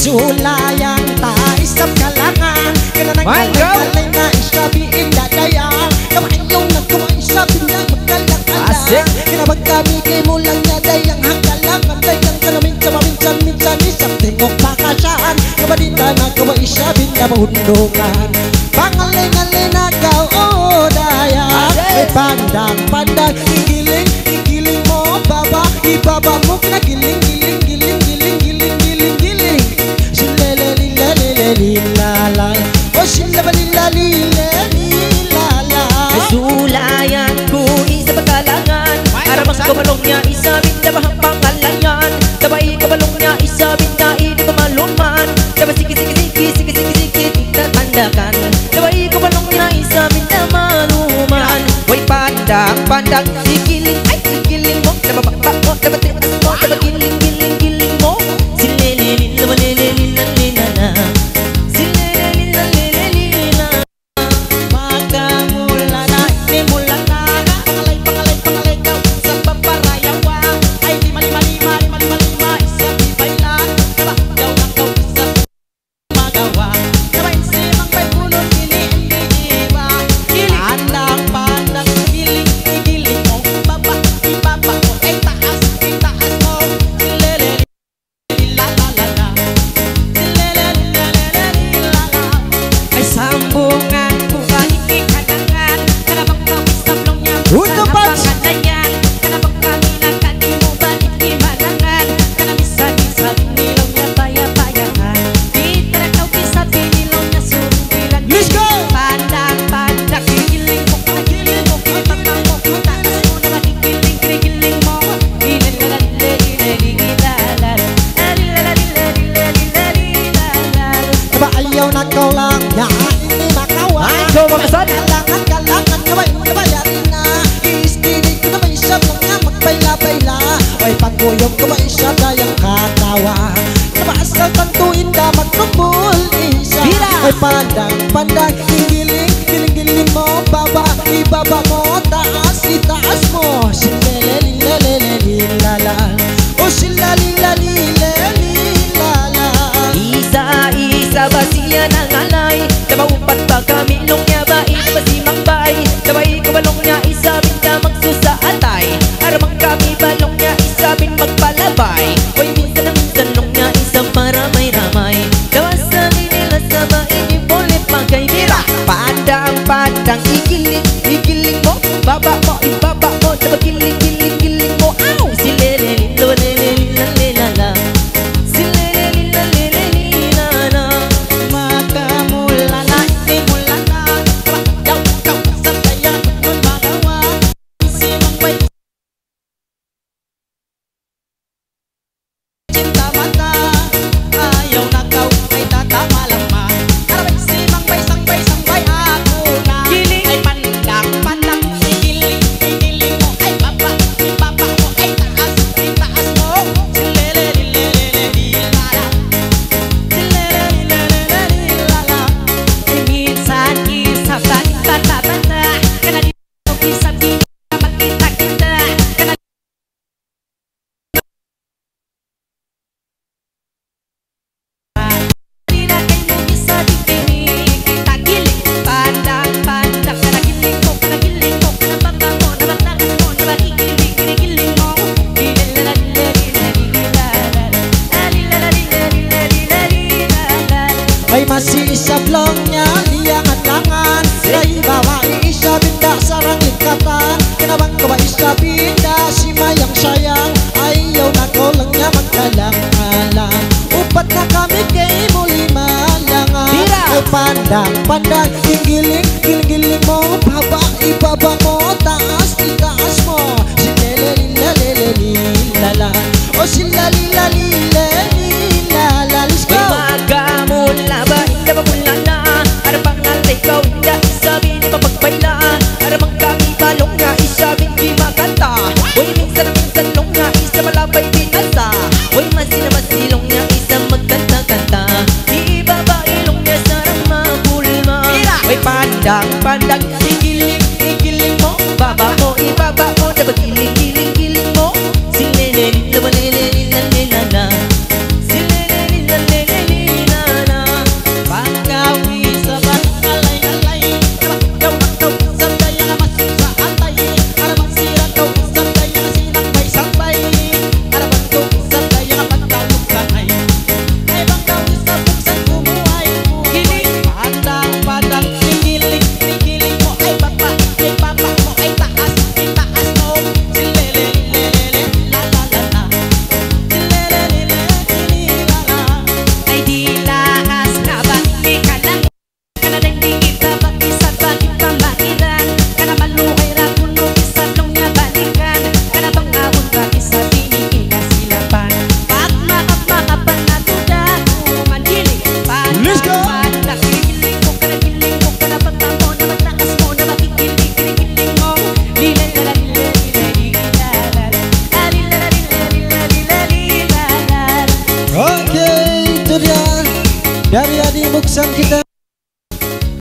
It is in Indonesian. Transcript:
Sulayan ta isap kalangan kana nagkalay na isabiin dadaya kamayon na kumaisabin na magkalakalan kinabag kami kay mo lang nadayang hanggalangan dayan ka namin sa maminsan-minsan isap tingok pakasaan kabadita na kumaisabin na mahundungan pangalay-ngalay na kao o daya may pandang-pandang igiling mo baba ibaba mo kinagiling-giling lilala oh sila balila lilala sulayan ko isa pagkalangan arabang kabalong niya isa binda bahang pangalayan tabay kabalong niya isa binda hindi pamaluman tabay sige tatandakan tabay kabalong niya isa binda maluman way pandang igiling mo nababak mo nabatias mo nabagiling mo silililin lamalilililililala Pagkuyog ko maisya dayang katawa Nabaasal tantuin da magkumpul isa Ay pandang giling mo baba ibaba mo taas itaas mo Silelelelelelilala O silalilalilalilala Isa ba siya nangalay Nabaupat ba kamilong niya ba ibasimang bay Nabay kabalong niya isa binda magsusa atay Aramang kami balong niya sabing magpalabay Hoy minsan long niya isang maramay-ramay Dawasan nila sa bain ibulit magkaibira Padang igiling mo Baba mo, ibaba mo Nabagiling mo Aw! Silelelilala Silelelilala Makamulala, imulala Daw, sa tayan nun magawa Simang bay cinta mata ayaw na kau ay tatama lang ma karabay simang bay sangbay ako na ay pandang igiling mo ay baba mo ay taas mo silelelelelelilala silelelelelelilala minsan isap tatanda kana di isap di makita kana ay masih isablong niya liangan langan Ray bawa isa binda sarang ikatan Kinabang kawa isa binda si mayang sayang Ayaw na ko lang niya magkalang-alang Upat na kami kay muli malangan Ay pandang giling mo baba ibaba mo taas itaas mo Silelelilala O silalilalilalala Let's go! Magamula ba hindi ba mula na Arabang alay ikaw hindi isabi di ba pagbayla Arabang kami balong nga isabi di makanta Uy minsan long nga isa malabay binasa Uy masilong nga isa magkanta-kanta Di ba ilong niya sarang mapulma Uy pandang igiling mo Baba mo ibaba mo dapat giling mo Silelelilala Silelelilala Itu dia dari Adi Muksan kita.